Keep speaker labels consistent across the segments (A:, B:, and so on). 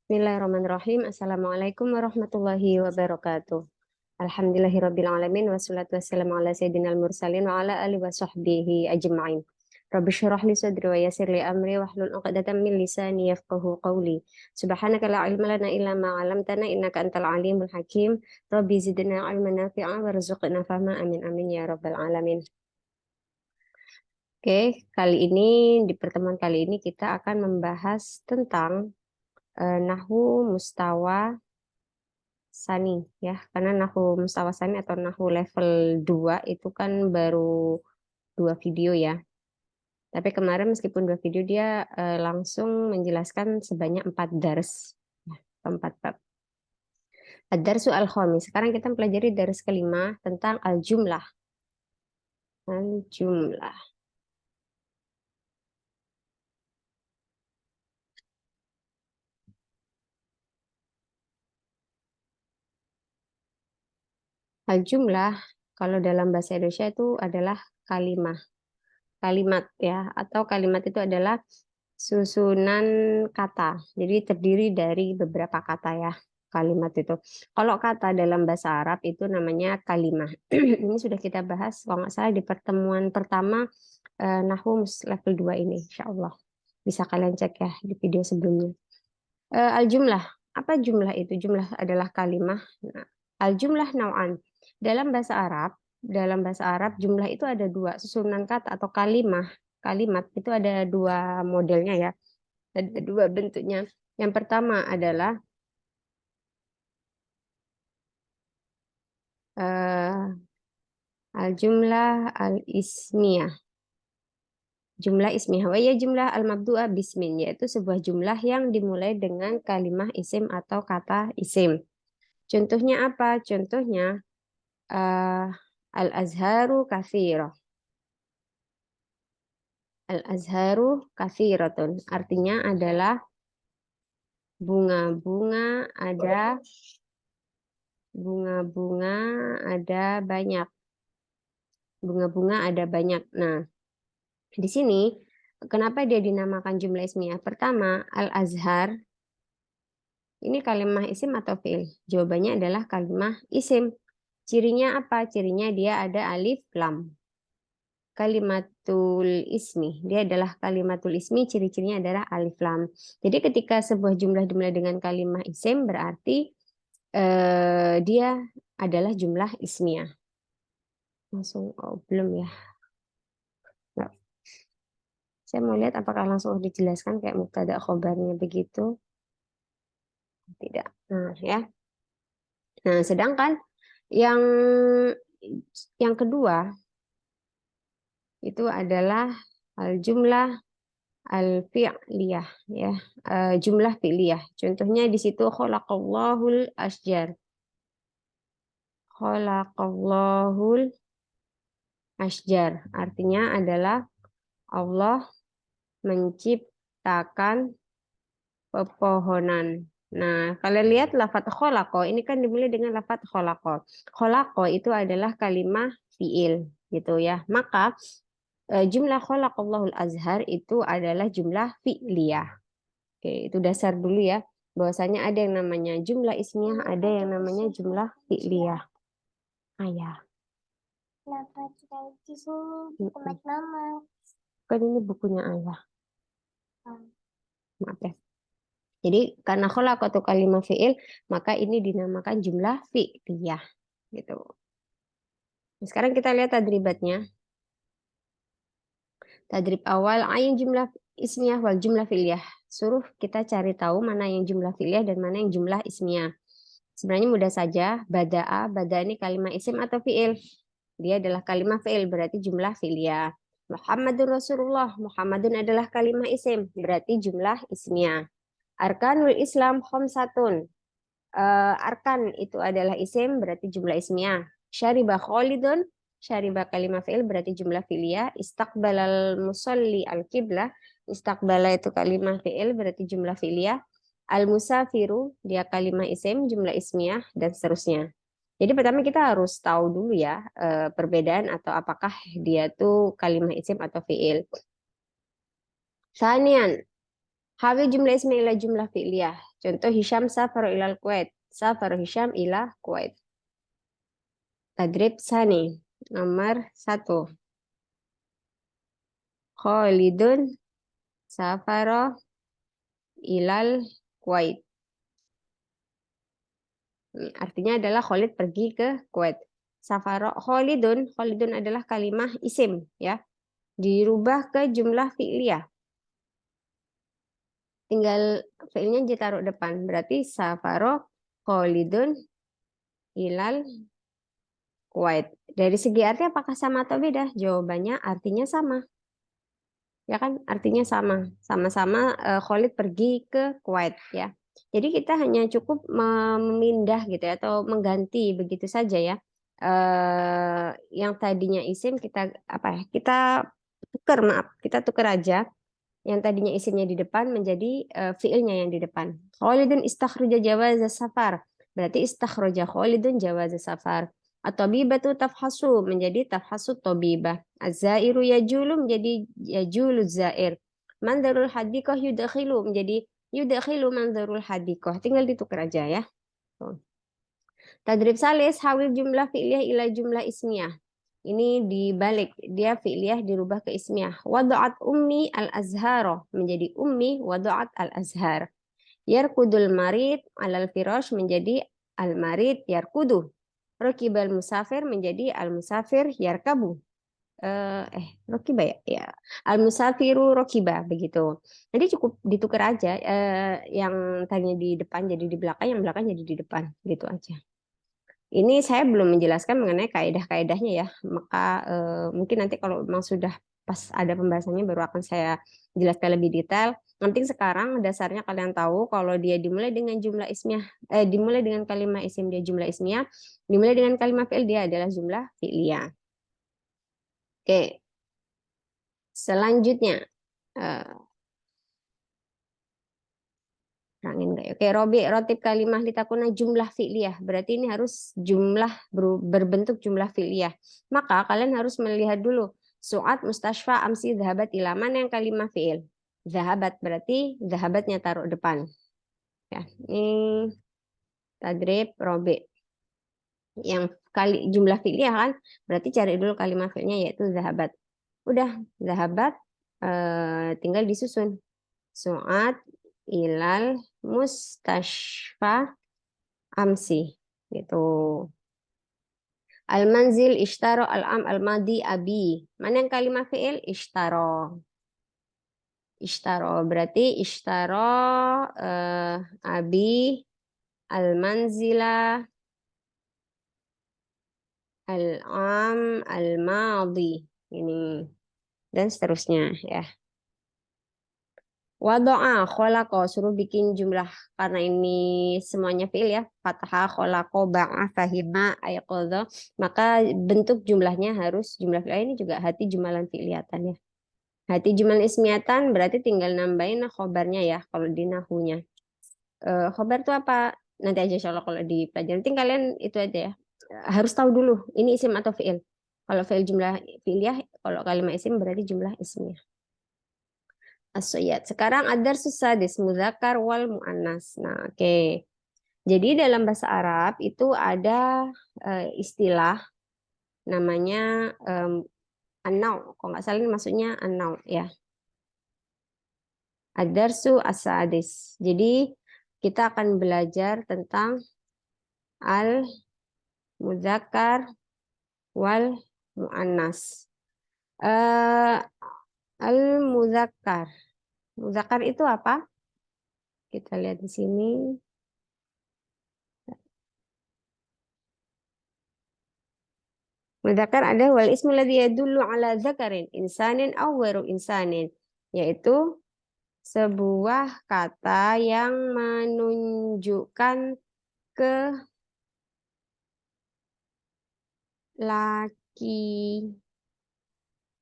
A: Bismillahirrahmanirrahim. Assalamualaikum warahmatullahi wabarakatuh. Alhamdulillahirabbil alamin wassalatu wassalamu ala sayyidinal mursalin wa ala alihi wa sahbihi ajma'in. Rabbi shrah li sadri wa yassir li amri wahlul 'uqdatam min lisani yafqahu qawli. Subhanaka la ilma lana illa ma 'allamtana innaka antal alimul hakim. Rabbi zidna 'ilman nafi'an warzuqna fahma. Amin amin ya rabbal alamin. Oke, di pertemuan kali ini kita akan membahas tentang Nahwu Mustawa Sani ya, karena Nahwu Mustawa Sani atau Nahwu level 2 itu kan baru 2 video ya. Tapi kemarin meskipun 2 video dia langsung menjelaskan sebanyak 4 dars, ya, 4 bab. Ad-darsu al-khamis. Sekarang kita mempelajari dars kelima tentang al-jumlah. Al-jumlah. Al-jumlah kalau dalam bahasa Indonesia itu adalah kalimah. Kalimat ya, atau kalimat itu adalah susunan kata. Jadi terdiri dari beberapa kata ya, kalimat itu. Kalau kata dalam bahasa Arab itu namanya kalimah. Ini sudah kita bahas kalau nggak salah di pertemuan pertama Nahwu level 2 ini, insya Allah. Bisa kalian cek ya di video sebelumnya. Al-jumlah. Apa jumlah itu? Jumlah adalah kalimah. Nah, al-jumlah nau'an. Dalam bahasa Arab jumlah itu ada dua, susunan kata atau kalimat itu ada dua modelnya ya. Ada dua bentuknya. Yang pertama adalah al-jumlah al-ismiyah. Jumlah ismiyah. Wa ya jumlah al-mabdu'ah bismin, yaitu sebuah jumlah yang dimulai dengan kalimah isim atau kata isim. Contohnya apa? Contohnya al-azharu katsirah. Al-azharu katsiratun. Artinya adalah bunga-bunga ada banyak. Bunga-bunga ada banyak. Nah, di sini kenapa dia dinamakan jumlah ismiyah? Pertama, al-azhar ini kalimah isim atau fi'il? Jawabannya adalah kalimah isim. Cirinya apa? Cirinya dia ada alif lam. Kalimatul ismi. Dia adalah kalimatul ismi, ciri-cirinya adalah alif lam. Jadi ketika sebuah jumlah dimulai dengan kalimah isim berarti dia adalah jumlah ismiyah. Langsung belum ya? Nggak. Saya mau lihat apakah langsung dijelaskan kayak mubtada khobarnya begitu. Tidak. Nah, ya. Nah, sedangkan yang kedua itu adalah al-jumlah al-fi'liyah ya. Jumlah fi'liyah. Contohnya di situ khalaqallahul asjar. Khalaqallahul asjar. Artinya adalah Allah menciptakan pepohonan. Nah, kalian lihat lafadz kholaqo, ini kan dimulai dengan lafadz kholaqo. Kholaqo itu adalah kalimah fi'il, gitu ya. Maka jumlah kholaqallahul azhar itu adalah jumlah fi'liyah. Oke, itu dasar dulu ya. Bahwasanya ada yang namanya jumlah ismiyah, ada yang namanya jumlah fi'liyah. Ayah. Kenapa kita di sini tempat mama? Kan ini bukunya ayah. Maaf ya. Jadi karena khalaqatu kalimah fi'il, maka ini dinamakan jumlah fi'liyah gitu. Nah, sekarang kita lihat tadribatnya. Tadrib awal ayin jumlah ismiyah wal jumlah fi'liyah. Suruh kita cari tahu mana yang jumlah fi'liyah dan mana yang jumlah ismiyah. Sebenarnya mudah saja. Bada ini kalimah isim atau fi'il. Dia adalah kalimah fi'il, berarti jumlah fi'liyah. Muhammadun Rasulullah. Muhammadun adalah kalimah isim, berarti jumlah ismiyah. Arkanul Islam khamsatun. Arkan itu adalah isim, berarti jumlah ismiyah. Syaribah Khalidun, syaribah kalimah fi'il berarti jumlah fi'liyah. Istaqbalal musalli al-qiblah, istaqbala itu kalimah fi'il berarti jumlah fi'liyah. Al-musafiru dia kalimah isim, jumlah ismiyah dan seterusnya. Jadi pertama kita harus tahu dulu ya perbedaan atau apakah dia tuh kalimah isim atau fi'il. Sanian, Hawil jumlah ismi ila jumlah fi'liyah. Contoh Hisham safar ilal Kuwait. Safar Hisham ila Kuwait. Tadrib sani. Nomor 1. Khalidun safaro ilal Kuwait. Artinya adalah Khalid pergi ke Kuwait. Safaro Khalidun adalah kalimah isim ya. Dirubah ke jumlah fi'liyah. Tinggal fi'ilnya ditaruh depan. Berarti safaro Khalidun ilal Kuwait. Dari segi arti apakah sama atau beda? Jawabannya artinya sama. Ya kan? Artinya sama. Sama-sama Khalid pergi ke Kuwait ya. Jadi kita hanya cukup memindah gitu ya, atau mengganti begitu saja ya. Yang tadinya isim kita apa ya? Kita tukar aja. Yang tadinya isimnya di depan menjadi fiilnya yang di depan. Khalidun istakhraja jawaz safar. Berarti istakhraja Khalidun jawaz safar. At-tabibatu tafhasu menjadi tafhasu tabibah. Az-zairu yajulu menjadi yajulu zair. Mandarul hadiqah yudakhilu menjadi yudakhilu mandarul hadiqah. Tinggal ditukar aja ya. Tadrib salis hawil jumlah fi'liyah ila jumlah ismiyah. Ini dibalik, dia fi'liyah dirubah ke ismiyah. Wadu'at ummi al-azharo menjadi ummi wadu'at al-azhar. Yarkudul marid alal firash menjadi al-marid yarkudu. Rokibal musafir menjadi al-musafir yarkabu. Rokiba ya? Ya. Al-musafiru rokiba begitu. Nanti cukup ditukar aja. Yang tadinya di depan jadi di belakang, yang belakang jadi di depan. Gitu aja. Ini saya belum menjelaskan mengenai kaedah-kaedahnya ya. Maka mungkin nanti kalau memang sudah pas ada pembahasannya baru akan saya jelaskan lebih detail. Nanti sekarang dasarnya kalian tahu kalau dia dimulai dengan jumlah ismiyah, dimulai dengan kalimat isim dia jumlah ismiyah, dimulai dengan kalimat fi'il dia adalah jumlah fi'liyah. Oke. Selanjutnya terangin enggak ya? Oke, rotib kalimah litakuna jumlah fi'liyah. Berarti ini harus jumlah berbentuk jumlah fi'liyah. Maka kalian harus melihat dulu. Su'at, mustashfa, amsi, dhahabat, ila. Mana yang kalimah fi'il? Dhahabat berarti dhahabatnya taruh depan. Ya, ini tadrib robi. Yang jumlah fi'liyah kan? Berarti cari dulu kalimah fi'ilnya yaitu dhahabat. Udah, dhahabat tinggal disusun. Su'at, ilal, mustashfa, amsi gitu. Al-manzil ishtaro al-am al-madi abi. Mana yang kalimat fi'il? Ishtaro. Ishtaro berarti ishtaro abi al-manzila al-am al-madi. Ini dan seterusnya ya. Wado'a kholaqa suruh bikin jumlah karena ini semuanya fi'il ya. Fathah kholaqa ba'a fahima ayqadha. Maka bentuk jumlahnya harus jumlah fi'il ini juga hati jumalan fi'liyatan ya. Hati jumalan ismiyatan berarti tinggal nambahin khobarnya ya kalau di nahunya. Khobar itu apa? Nanti aja insyaallah kalau di pelajaran. Nanti kalian itu aja ya. Harus tahu dulu ini isim atau fi'il. Kalau fi'il jumlah fi'liyah, kalau kalimat isim berarti jumlah ismiyah. As-Sayyad. Sekarang ada susadis muzakkar wal muannas. Nah, oke. Jadi dalam bahasa Arab itu ada istilah namanya an-nau. Kalau nggak salah ini maksudnya an-nau ya. Ad-darsu as-sadis. Jadi kita akan belajar tentang al-muzakkar wal muannas. Al-muzakkar. Muzakkar itu apa? Kita lihat di sini. Muzakkar ada wal ismu ladzi yadullu ala dzakarin insanin aw ghairu insanin, yaitu sebuah kata yang menunjukkan ke laki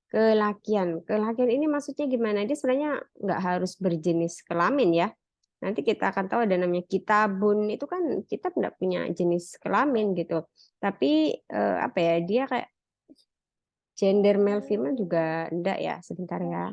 A: kelakian. Kelakian ini maksudnya gimana? Dia sebenarnya nggak harus berjenis kelamin ya. Nanti kita akan tahu ada namanya kitabun, itu kan kitab nggak punya jenis kelamin gitu. Tapi apa ya, dia kayak gender male female juga enggak ya, sebentar ya.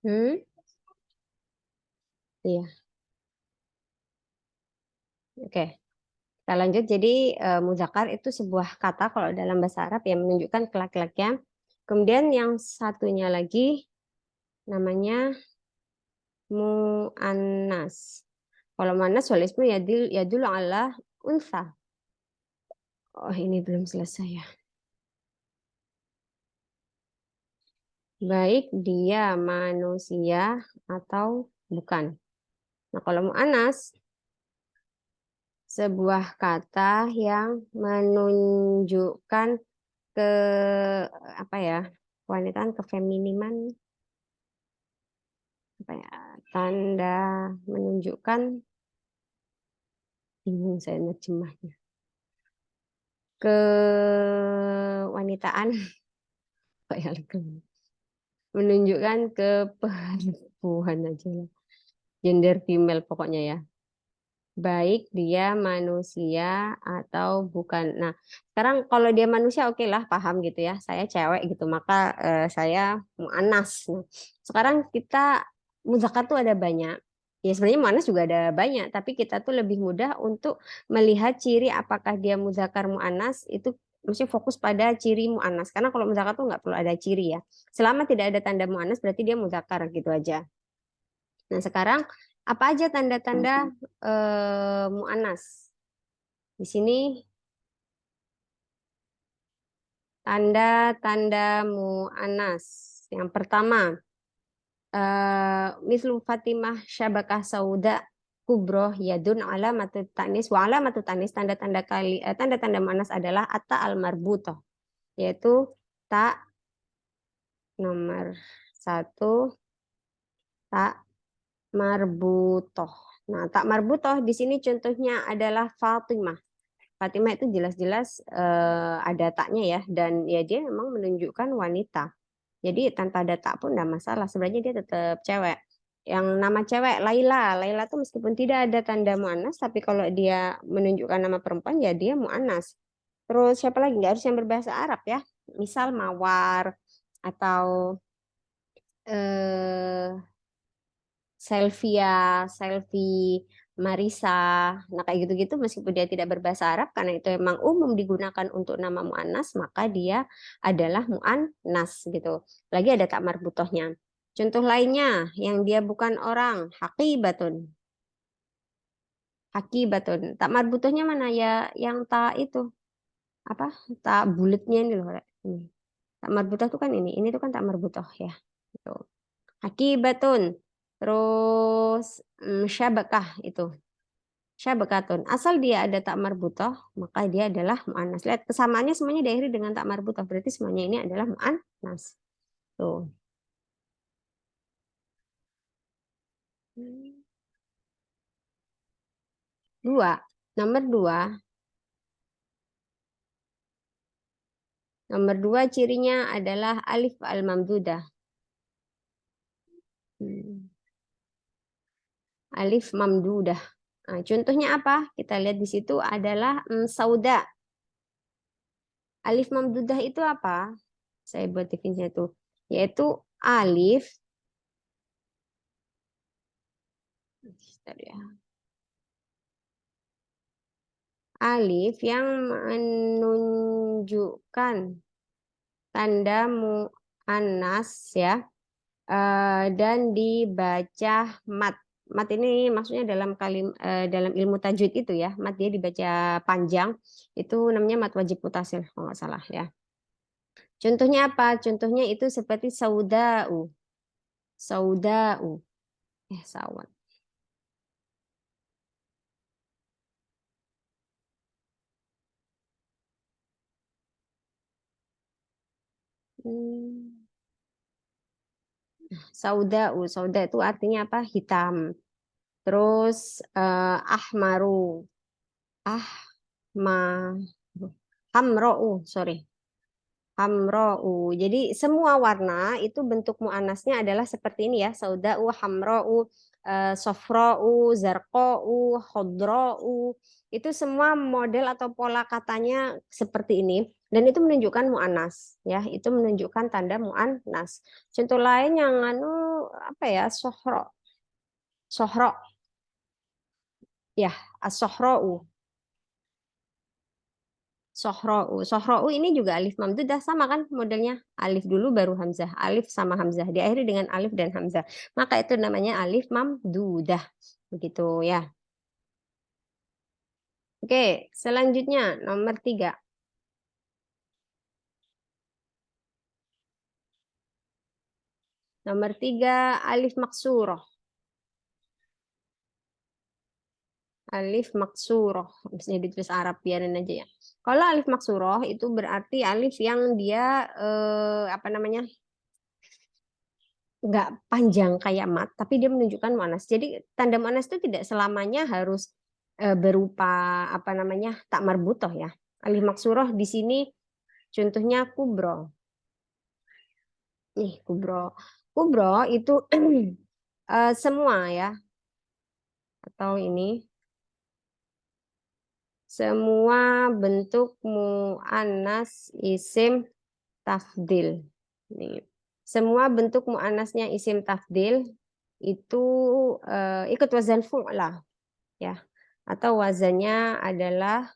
A: Hmm? Iya, oke. Kita lanjut. Jadi mudzakkar itu sebuah kata kalau dalam bahasa Arab yang menunjukkan kelaki-lakian. Kemudian yang satunya lagi namanya muannas. Kalau muannas wal ismu yadul ala unsa. Oh, ini belum selesai ya. Baik dia manusia atau bukan. Nah, kalau muannas sebuah kata yang menunjukkan ke apa ya? Wanita, kefeminiman, apa ya? Tanda menunjukkan, bingung saya nerjemahnya. Kewanitaan, apa ya? Menunjukkan ke perempuan aja lah. Gender female pokoknya ya. Baik dia manusia atau bukan. Nah, sekarang kalau dia manusia oke lah, paham gitu ya. Saya cewek gitu, maka saya muannas. Nah, sekarang kita muzakkar tuh ada banyak. Ya sebenarnya muannas juga ada banyak, tapi kita tuh lebih mudah untuk melihat ciri apakah dia muzakkar muannas itu mesti fokus pada ciri muannas. Karena kalau muzakkar tuh nggak perlu ada ciri ya. Selama tidak ada tanda muannas berarti dia muzakkar gitu aja. Nah, sekarang apa aja tanda-tanda mu'annas? Di sini tanda-tanda mu'annas. Yang pertama, mislu Fatimah syabakah sauda kubroh yadun alamatu tanis wa alamatu tanis tanda-tanda mu'annas adalah atta al marbutoh, yaitu tak nomor satu, tak marbutoh. Nah, tak marbutoh di sini contohnya adalah Fatimah. Fatimah itu jelas-jelas ada taknya ya, dan ya dia memang menunjukkan wanita. Jadi tanpa ada tak pun enggak masalah. Sebenarnya dia tetap cewek. Yang nama cewek Laila, Laila tuh meskipun tidak ada tanda muannas, tapi kalau dia menunjukkan nama perempuan ya dia muannas. Terus siapa lagi? Nggak harus yang berbahasa Arab ya. Misal Mawar atau eh, Selvia, Selvi, Marisa. Nah, kayak gitu-gitu meskipun dia tidak berbahasa Arab karena itu memang umum digunakan untuk nama muannas, maka dia adalah muannas gitu. Lagi ada tak marbutohnya. Contoh lainnya yang dia bukan orang, haqibatun. Haqibatun. Tak marbutohnya mana ya? Yang tak itu apa? Tak bulatnya ini loh. Ini. Tak marbutoh itu kan ini. Ini tuh kan tak marbutoh ya. Gitu. Haqibatun. Terus syabakah itu. Syabakatun. Asal dia ada tak marbutoh, maka dia adalah mu'annas. Lihat kesamaannya semuanya diakhiri dengan tak marbutoh. Berarti semuanya ini adalah mu'annas. Tuh. Dua. Nomor dua. Nomor dua cirinya adalah alif al-mamdudah. Hmm. Alif mamdudah. Nah, contohnya apa? Kita lihat di situ adalah sauda. Alif mamdudah itu apa? Saya buat definisinya itu. Yaitu alif. Bentar ya. Alif yang menunjukkan tanda muannas ya, dan dibaca mat. Mat ini maksudnya dalam ilmu tajwid itu ya, mat dia dibaca panjang, itu namanya mat wajib mutasil kalau nggak salah ya. Contohnya apa? Contohnya itu seperti saudau, saudau, sawat. Hmm. Saudau, sauda itu artinya apa? Hitam. Terus ahmaru, ahma, hamro'u, sorry. Hamro'u. Jadi semua warna itu bentuk muannasnya adalah seperti ini ya. Sauda'u, hamro'u, sofra'u, zarqa'u, khodra'u. Itu semua model atau pola katanya seperti ini. Dan itu menunjukkan mu'annas. Ya, itu menunjukkan tanda mu'annas. Contoh lain yang apa ya, sohro. Sohro. Ya, as-sohra'u. Sohra'u. Sohra'u ini juga alif mamdudah sama kan modelnya. Alif dulu baru hamzah. Alif sama hamzah. Diakhiri dengan alif dan hamzah. Maka itu namanya alif mamdudah. Begitu ya. Oke, selanjutnya nomor 3. Nomor 3, alif maksuroh. Alif maksuroh. Bisa ditulis Arab, biarin aja ya. Kalau alif maksuroh itu berarti alif yang dia apa namanya, nggak panjang kayak mat, tapi dia menunjukkan muannas. Jadi tanda muannas itu tidak selamanya harus berupa apa namanya tak marbutoh ya. Alif maksuroh di sini contohnya kubro. Nih kubro. Kubro itu semua ya, atau ini semua bentuk muannas isim tafdil. Nih. Semua bentuk muannasnya isim tafdil itu ikut wazan fu'lah ya. Atau wazannya adalah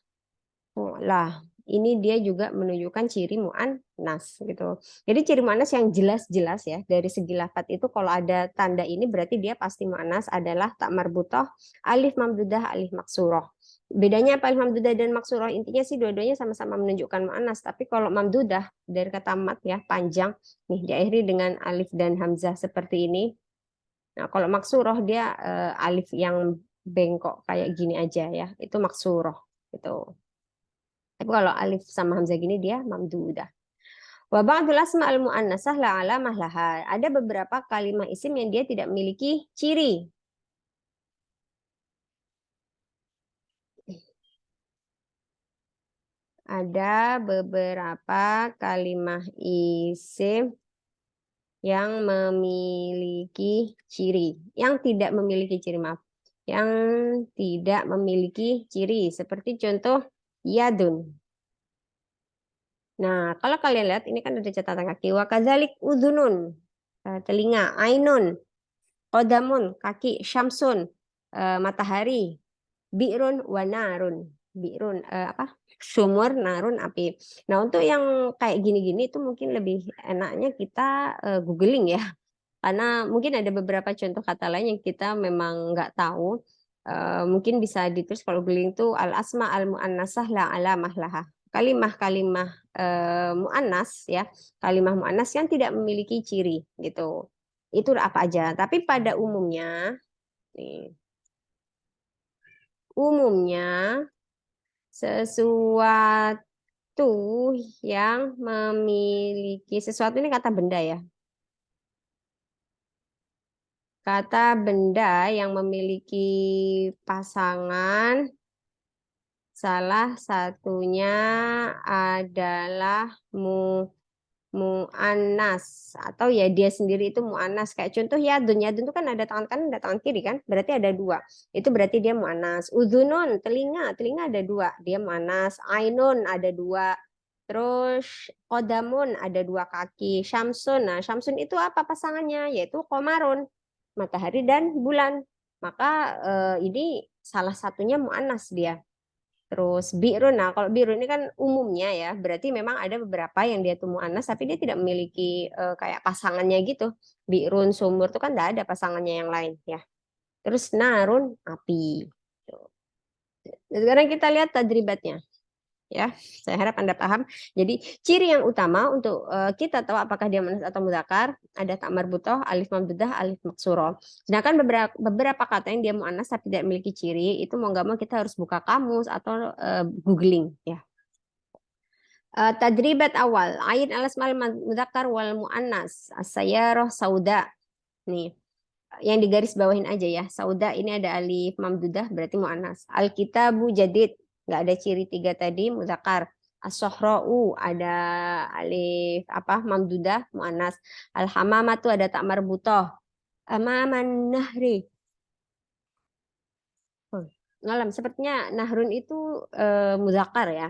A: fu'lah. Ini dia juga menunjukkan ciri muannas gitu. Jadi ciri muannas yang jelas-jelas ya dari segi lafadz itu kalau ada tanda ini berarti dia pasti muannas adalah tak marbutoh, alif mamdudah, alif maksuroh. Bedanya apa alif mamdudah dan maksuroh? Intinya sih dua-duanya sama-sama menunjukkan muannas. Tapi kalau mamdudah dari kata mat ya panjang nih diakhiri dengan alif dan hamzah seperti ini. Nah kalau maksuroh dia alif yang bengkok kayak gini aja ya. Itu maksuroh gitu. Tapi kalau alif sama hamzah gini dia mamdudah. Wa ba'dul asma'al mu'annasah la alamah laha. Ada beberapa kalimat isim yang dia tidak memiliki ciri. Ada beberapa kalimat isim yang memiliki ciri, yang tidak memiliki ciri, maaf. Yang tidak memiliki ciri, seperti contoh yadun. Nah, kalau kalian lihat ini kan ada catatan kaki. Wa kadzalik udhunun, telinga, ainun, qadamun, kaki, syamsun, matahari, bi'run wa narun. Bi'run apa? Sumur, narun, api. Nah, untuk yang kayak gini-gini itu mungkin lebih enaknya kita googling ya. Karena mungkin ada beberapa contoh kata lain yang kita memang nggak tahu. Mungkin bisa ditulis kalau googling itu al asma al muannasah la alamah laha. Kalimah-kalimah muannas ya, kalimah muannas yang tidak memiliki ciri gitu. Itu apa aja. Tapi pada umumnya nih, umumnya sesuatu yang memiliki sesuatu ini kata benda ya. Kata benda yang memiliki pasangan salah satunya adalah mu'annas atau ya dia sendiri itu mu'annas kayak contoh yadun itu kan ada tangan kanan ada tangan kiri kan berarti ada dua itu berarti dia mu'annas. Udhunun telinga ada dua dia mu'annas. Ainun ada dua, terus kodamun ada dua kaki. Syamsun, nah syamsun itu apa pasangannya yaitu komarun, matahari dan bulan. Maka ini salah satunya mu'annas dia. Terus bi'run, nah kalau bi'run ini kan umumnya ya, berarti memang ada beberapa yang dia tuh mu'annas tapi dia tidak memiliki kayak pasangannya gitu. Bi'run, sumur itu kan tidak ada pasangannya yang lain ya. Terus narun, api. Tuh. Sekarang kita lihat tadribatnya. Ya, saya harap Anda paham. Jadi ciri yang utama untuk kita tahu apakah dia muannas atau mudzakkar ada tak marbutoh, alif mamdudah, alif maksuroh. Sedangkan beberapa kata yang dia muannas tapi tidak memiliki ciri itu mau nggak mau kita harus buka kamus atau googling ya. Tadribat awal, ayin alasmal mudzakkar wal muannas, as-sayyarah sauda. Nih, yang digaris bawahin aja ya. Sauda ini ada alif mamdudah berarti muannas. Al-kitabu jadid nggak ada ciri tiga tadi mudzakkar. As-sohra'u ada alif apa mamdudah muannas. Al-hamamatu ada tak marbutoh. Amaman nahri Ngalam. Sepertinya Nahrun itu mudzakkar ya.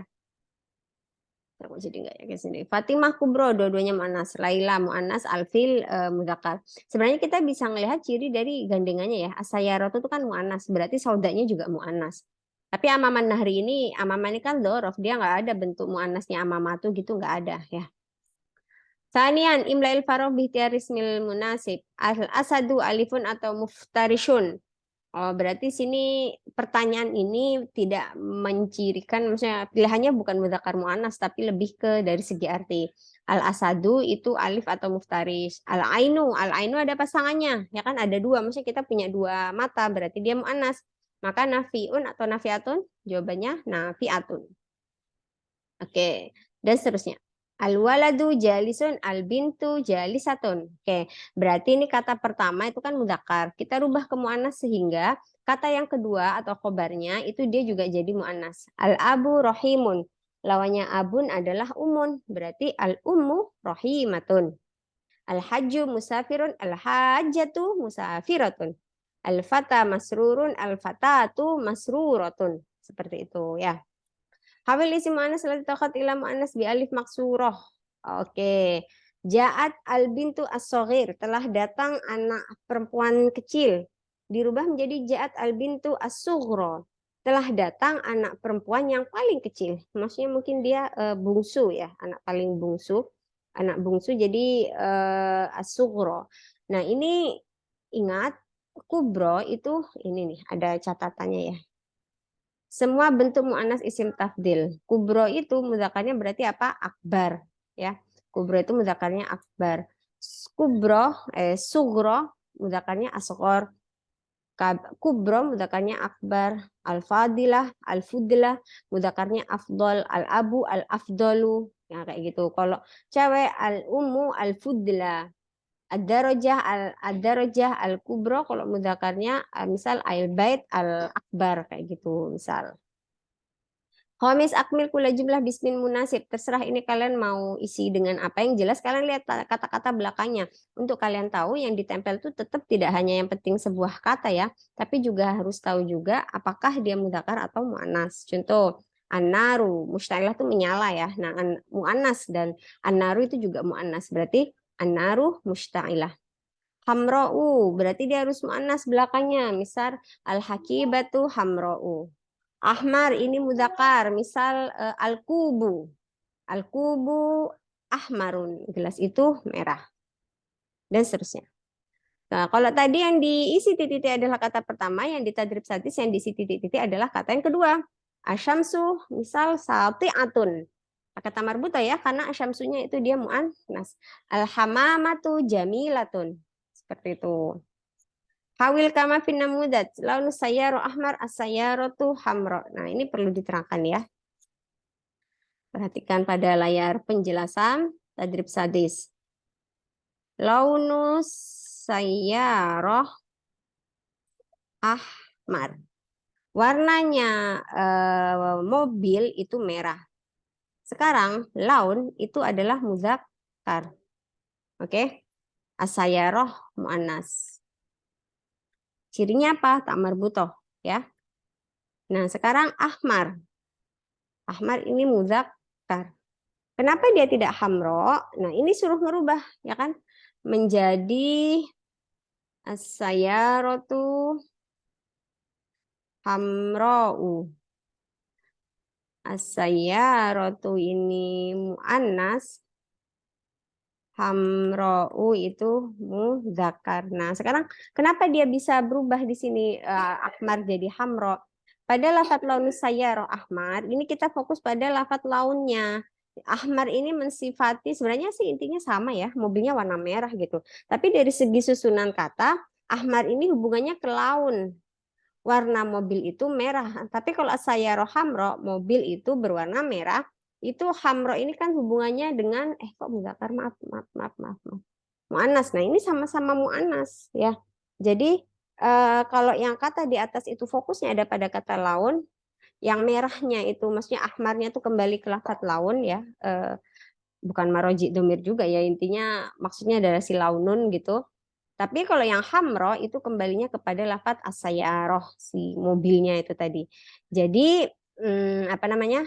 A: Aku jadi nggak yakin sendiri. Fatimah Kubro, dua-duanya muannas. Laila muannas, Alfil mudzakkar. Sebenarnya kita bisa melihat ciri dari gandengannya ya. Asayaratu itu kan muannas, berarti saudanya juga muannas. Tapi amaman nahri ini, amaman ini kan dzaraf, dia nggak ada bentuk muannasnya amamatu gitu, nggak ada ya. Sanian, imla'il faroh bihtiarismil munasib. Al asadu alifun atau muftarishun. Oh, berarti sini pertanyaan ini tidak mencirikan, maksudnya pilihannya bukan mudzakkar muannas, tapi lebih ke dari segi arti. Al-asadu itu alif atau muftaris. Al-ainu ada pasangannya, ya kan ada dua, maksudnya kita punya dua mata, berarti dia muannas. Maka nafiun atau nafiatun, jawabannya nafiatun. Oke, dan seterusnya. Al-waladu jalisun, al-bintu jalisatun. Oke, berarti ini kata pertama itu kan mudzakkar. Kita rubah ke muannas sehingga kata yang kedua atau khobarnya itu dia juga jadi muannas. Al-abu rohimun. Lawannya abun adalah umun. Berarti al-ummu rohimatun. Al-hajju musafirun, al-hajjatu musafiratun. Al-fata masrurun, al-fatatu masruratun. Seperti itu ya. Hawil isim mu'annas lati taqat ila mu'annas bi alif maksuroh. Oke. Ja'at al bintu as-saghir. Telah datang anak perempuan kecil. Dirubah menjadi ja'at al bintu as-sughra. Telah datang anak perempuan yang paling kecil. Maksudnya mungkin dia bungsu ya. Anak paling bungsu. Anak bungsu jadi as-sughra. Nah ini ingat. Kubro itu ini nih ada catatannya ya. Semua bentuk mu'annas isim tafdil. Kubro itu mudzakarnya berarti apa? Akbar. Ya. Kubro itu mudzakarnya akbar. Kubro, sugro mudzakarnya asghar. Kubro mudzakarnya akbar. Al-fadilah, al-fudlah mudzakarnya afdol. Al-abu, al-afdolu. Ya, kayak gitu. Kalau cewek al-ummu, al-fudlah. Ad-darajah al-kubro kalau mudzakarnya misal al-bait al-akbar kayak gitu misal. Khamis akmil kula jumlah bismin munasib. Terserah ini kalian mau isi dengan apa yang jelas. Kalian lihat kata-kata belakangnya. Untuk kalian tahu yang ditempel itu tetap tidak hanya yang penting sebuah kata ya. Tapi juga harus tahu juga apakah dia mudzakkar atau muannas. Contoh, an-naru. Musta'ilah itu menyala ya. Nah, muannas dan an-naru itu juga muannas. Berarti an-naru musta'ilah. Hamro'u. Berarti dia harus muannas belakangnya. Misal al-hakibatu hamro'u. Ahmar ini mudzakkar, misal al-kubu. Al-kubu ahmarun, gelas itu merah. Dan seterusnya. Nah, kalau tadi yang diisi titik-titik adalah kata pertama, yang ditadrib satis yang diisi titik-titik adalah kata yang kedua. Asyamsu, misal sati'atun. Kata marbuta ya, karena asyamsunya itu dia mu'annas. Al-hamamatu jamilatun. Seperti itu. Hawil kama fin namudat. Launu sayyaro ahmar as-sayyaratu hamra. Nah, ini perlu diterangkan ya. Perhatikan pada layar penjelasan tadrib sadis. Launu sayyaro ahmar. Warnanya mobil itu merah. Sekarang laun itu adalah muzakkar. Oke? As-sayyaroh muannas. Cirinya apa? Tak marbutoh ya. Nah, sekarang ahmar. Ahmar ini mudzakkar. Kenapa dia tidak hamro? Nah, ini suruh merubah ya kan? Menjadi as-sayyaratu hamra'u. As-sayyaratu ini muannas. Hamra'u itu mudzakkar. Nah, sekarang kenapa dia bisa berubah di sini ahmar jadi hamro? Pada lafadz launus sayyarah ahmar, ini kita fokus pada lafadz launnya. Ahmar ini mensifati sebenarnya sih intinya sama ya, mobilnya warna merah gitu. Tapi dari segi susunan kata, ahmar ini hubungannya ke laun. Warna mobil itu merah. Tapi kalau sayyarah hamro, mobil itu berwarna merah. Itu hamro ini kan hubungannya dengan kok mudzakkar maaf. Muannas. Nah, ini sama-sama muannas ya. Jadi kalau yang kata di atas itu fokusnya ada pada kata laun, yang merahnya itu maksudnya ahmarnya itu kembali ke lafadz laun ya. Bukan maroji domir juga ya, intinya maksudnya adalah si launun gitu. Tapi kalau yang hamro itu kembalinya kepada lafadz as-sayyaroh, si mobilnya itu tadi. Jadi apa namanya?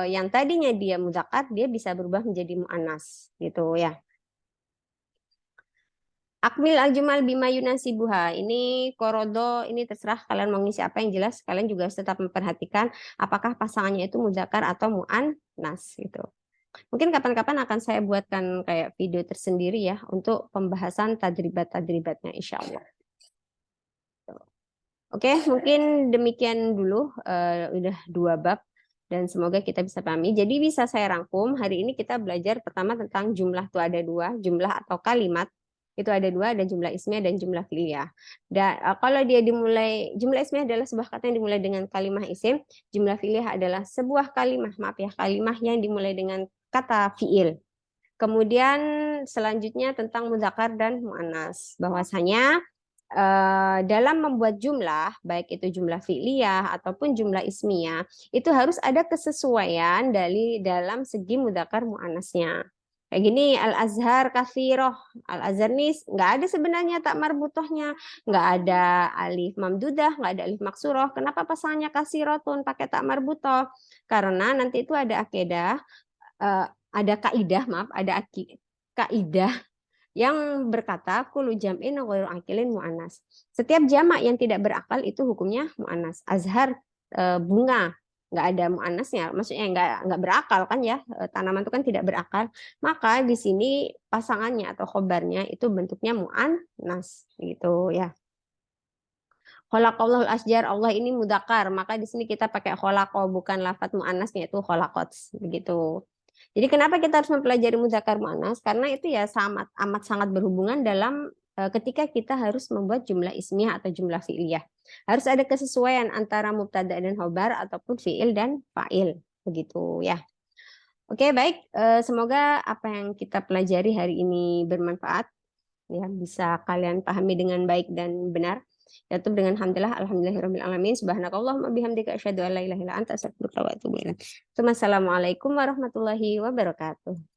A: Yang tadinya dia mudzakkar dia bisa berubah menjadi muannas gitu ya. Akmil al-jumal bima yunasibuha. Ini korodo, ini terserah kalian mau ngisi apa, yang jelas kalian juga harus tetap memperhatikan apakah pasangannya itu mudzakkar atau muannas gitu. Mungkin kapan-kapan akan saya buatkan kayak video tersendiri ya untuk pembahasan tadribat-tadribatnya insya Allah. Oke, mungkin demikian dulu. Udah 2 bab dan semoga kita bisa pahami. Jadi bisa saya rangkum, hari ini kita belajar pertama tentang jumlah itu ada 2, jumlah atau kalimat itu ada 2, ada jumlah ismiyah dan jumlah fi'liyah. Dan kalau dia dimulai, jumlah ismiyah adalah sebuah kata yang dimulai dengan kalimah isim, jumlah fi'liyah adalah sebuah kalimah, maaf ya, kalimah yang dimulai dengan kata fi'il. Kemudian selanjutnya tentang mudzakkar dan muannas, bahwasanya dalam membuat jumlah, baik itu jumlah fi'liyah ataupun jumlah ismiyah, itu harus ada kesesuaian dari dalam segi mudzakkar muannasnya. Kayak gini, al-azhar katsiroh. Al-azhar nih nggak ada sebenarnya tak marbutohnya, nggak ada alif mamdudah, nggak ada alif maksuroh. Kenapa pasangannya kasirotun pakai tak marbutoh? Karena nanti itu ada akedah, ada kaidah, maaf, ada kaidah yang berkata kullu jam'in ghairu akilin muannas. Setiap jamak yang tidak berakal itu hukumnya muannas. Azhar bunga nggak ada muannasnya, maksudnya nggak berakal kan ya, tanaman itu kan tidak berakal. Maka di sini pasangannya atau khobarnya itu bentuknya muannas gitu ya. Khalaqallahul asjar, Allah ini mudakar, maka di sini kita pakai khalaqo, bukan lafadz muannasnya itu khalaqot begitu. Jadi kenapa kita harus mempelajari mudzakkar muannas? Karena itu ya amat sangat berhubungan dalam ketika kita harus membuat jumlah ismiyah atau jumlah fi'liyah. Harus ada kesesuaian antara mubtada dan khobar ataupun fi'il dan fa'il. Begitu ya. Oke, baik. Semoga apa yang kita pelajari hari ini bermanfaat. Ya, bisa kalian pahami dengan baik dan benar. Ya, tuh dengan alhamdulillah, alhamdulillahirabbil alamin, subhanakallahumma bihamdika asyhadu an la ilaha illa anta astaghfiruka wa atubu ilaik. Assalamualaikum warahmatullahi wabarakatuh.